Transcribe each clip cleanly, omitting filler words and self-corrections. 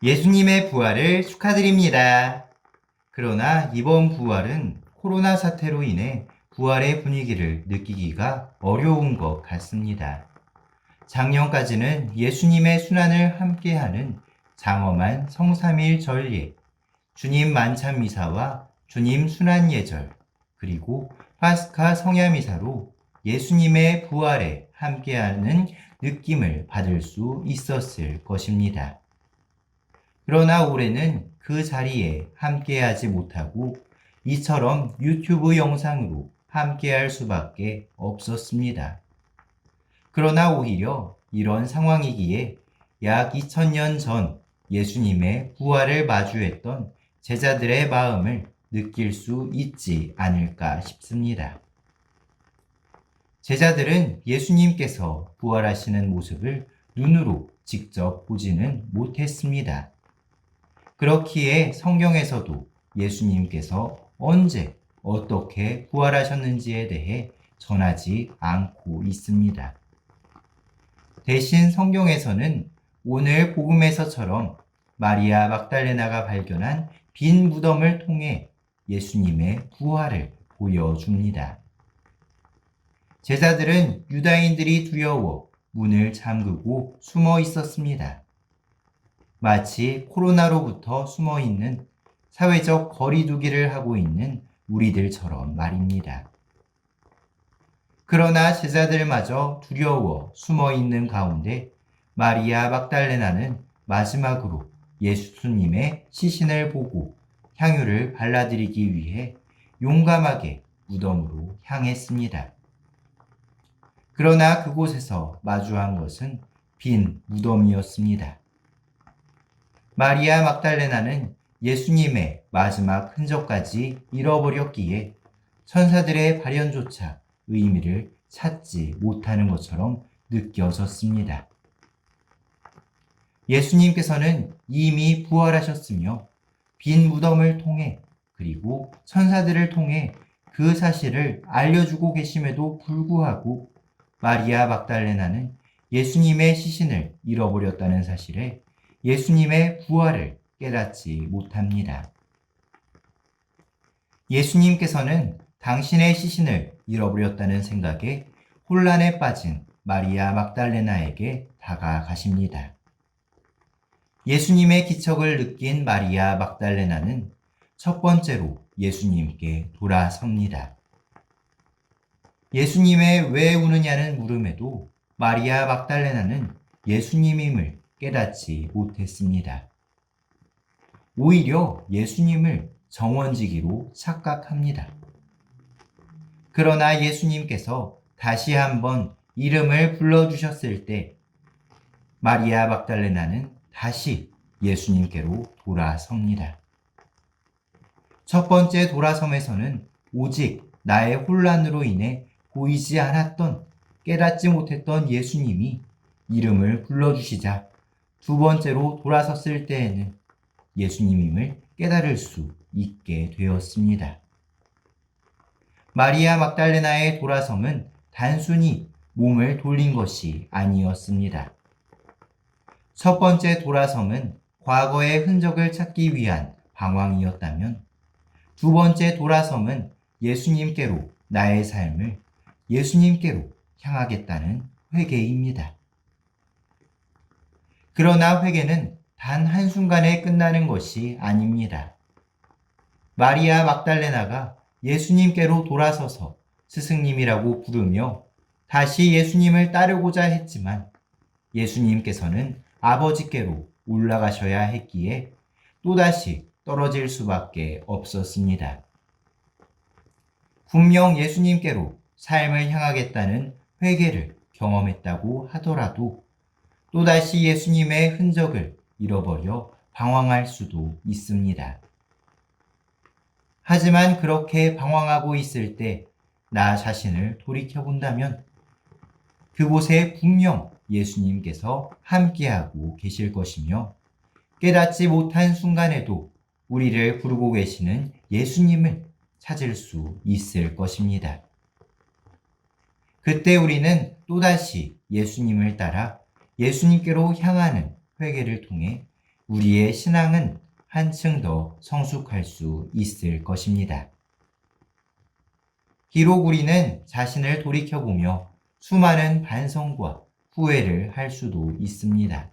예수님의 부활을 축하드립니다. 그러나 이번 부활은 코로나 사태로 인해 부활의 분위기를 느끼기가 어려운 것 같습니다. 작년까지는 예수님의 순환을 함께하는 장엄한 성삼일 전례, 주님 만찬 미사와 주님 순환 예절, 그리고 파스카 성야 미사로 예수님의 부활에 함께하는 느낌을 받을 수 있었을 것입니다. 그러나 올해는 그 자리에 함께하지 못하고 이처럼 유튜브 영상으로 함께할 수밖에 없었습니다. 그러나 오히려 이런 상황이기에 약 2000년 전 예수님의 부활을 마주했던 제자들의 마음을 느낄 수 있지 않을까 싶습니다. 제자들은 예수님께서 부활하시는 모습을 눈으로 직접 보지는 못했습니다. 그렇기에 성경에서도 예수님께서 언제 어떻게 부활하셨는지에 대해 전하지 않고 있습니다. 대신 성경에서는 오늘 복음에서처럼 마리아 막달레나가 발견한 빈 무덤을 통해 예수님의 부활을 보여줍니다. 제자들은 유다인들이 두려워 문을 잠그고 숨어 있었습니다. 마치 코로나로부터 숨어 있는 사회적 거리두기를 하고 있는 우리들처럼 말입니다. 그러나 제자들마저 두려워 숨어 있는 가운데 마리아 막달레나는 마지막으로 예수님의 시신을 보고 향유를 발라드리기 위해 용감하게 무덤으로 향했습니다. 그러나 그곳에서 마주한 것은 빈 무덤이었습니다. 마리아 막달레나는 예수님의 마지막 흔적까지 잃어버렸기에 천사들의 발현조차 의미를 찾지 못하는 것처럼 느껴졌습니다. 예수님께서는 이미 부활하셨으며 빈 무덤을 통해 그리고 천사들을 통해 그 사실을 알려주고 계심에도 불구하고 마리아 막달레나는 예수님의 시신을 잃어버렸다는 사실에 예수님의 부활을 깨닫지 못합니다. 예수님께서는 당신의 시신을 잃어버렸다는 생각에 혼란에 빠진 마리아 막달레나에게 다가가십니다. 예수님의 기척을 느낀 마리아 막달레나는 첫 번째로 예수님께 돌아섭니다. 예수님의 왜 우느냐는 물음에도 마리아 막달레나는 예수님임을 깨닫지 못했습니다. 오히려 예수님을 정원지기로 착각합니다. 그러나 예수님께서 다시 한번 이름을 불러주셨을 때 마리아 막달레나는 다시 예수님께로 돌아섭니다. 첫 번째 돌아섬에서는 오직 나의 혼란으로 인해 보이지 않았던, 깨닫지 못했던 예수님이 이름을 불러주시자 두 번째로 돌아섰을 때에는 예수님임을 깨달을 수 있게 되었습니다. 마리아 막달레나의 돌아섬은 단순히 몸을 돌린 것이 아니었습니다. 첫 번째 돌아섬은 과거의 흔적을 찾기 위한 방황이었다면 두 번째 돌아섬은 예수님께로 나의 삶을 예수님께로 향하겠다는 회개입니다. 그러나 회개는 단 한순간에 끝나는 것이 아닙니다. 마리아 막달레나가 예수님께로 돌아서서 스승님이라고 부르며 다시 예수님을 따르고자 했지만 예수님께서는 아버지께로 올라가셔야 했기에 또다시 떨어질 수밖에 없었습니다. 분명 예수님께로 삶을 향하겠다는 회개를 경험했다고 하더라도 또다시 예수님의 흔적을 잃어버려 방황할 수도 있습니다. 하지만 그렇게 방황하고 있을 때 나 자신을 돌이켜본다면 그곳에 분명 예수님께서 함께하고 계실 것이며 깨닫지 못한 순간에도 우리를 부르고 계시는 예수님을 찾을 수 있을 것입니다. 그때 우리는 또다시 예수님을 따라 예수님께로 향하는 회개를 통해 우리의 신앙은 한층 더 성숙할 수 있을 것입니다. 비록 우리는 자신을 돌이켜보며 수많은 반성과 후회를 할 수도 있습니다.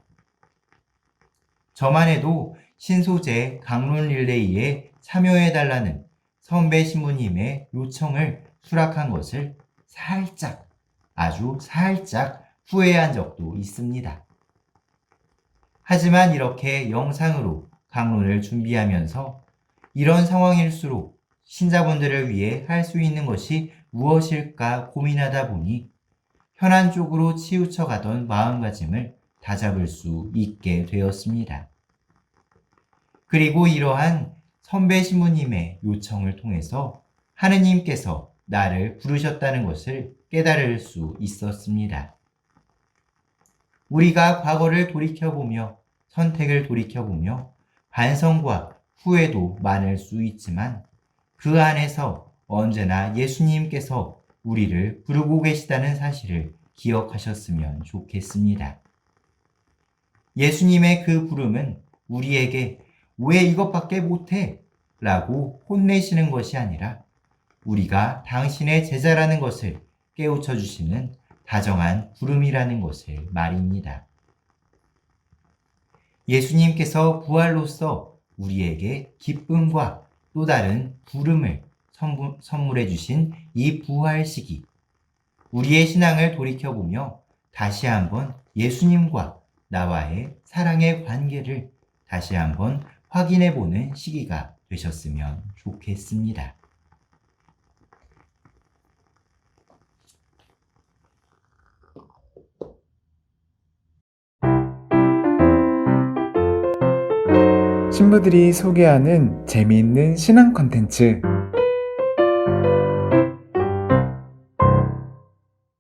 저만 해도 신소재 강론 릴레이에 참여해달라는 선배 신부님의 요청을 수락한 것을 살짝, 아주 살짝 후회한 적도 있습니다. 하지만 이렇게 영상으로 강론을 준비하면서 이런 상황일수록 신자분들을 위해 할 수 있는 것이 무엇일까 고민하다 보니 현안 쪽으로 치우쳐가던 마음가짐을 다잡을 수 있게 되었습니다. 그리고 이러한 선배 신부님의 요청을 통해서 하느님께서 나를 부르셨다는 것을 깨달을 수 있었습니다. 우리가 과거를 돌이켜보며 선택을 돌이켜보며 반성과 후회도 많을 수 있지만 그 안에서 언제나 예수님께서 우리를 부르고 계시다는 사실을 기억하셨으면 좋겠습니다. 예수님의 그 부름은 우리에게 왜 이것밖에 못해? 라고 혼내시는 것이 아니라 우리가 당신의 제자라는 것을 깨우쳐 주시는 다정한 부름이라는 것을 말입니다. 예수님께서 부활로서 우리에게 기쁨과 또 다른 부름을 선물해 주신 이 부활 시기, 우리의 신앙을 돌이켜보며 다시 한번 예수님과 나와의 사랑의 관계를 다시 한번 확인해보는 시기가 되셨으면 좋겠습니다. 신부들이 소개하는 재미있는 신앙 콘텐츠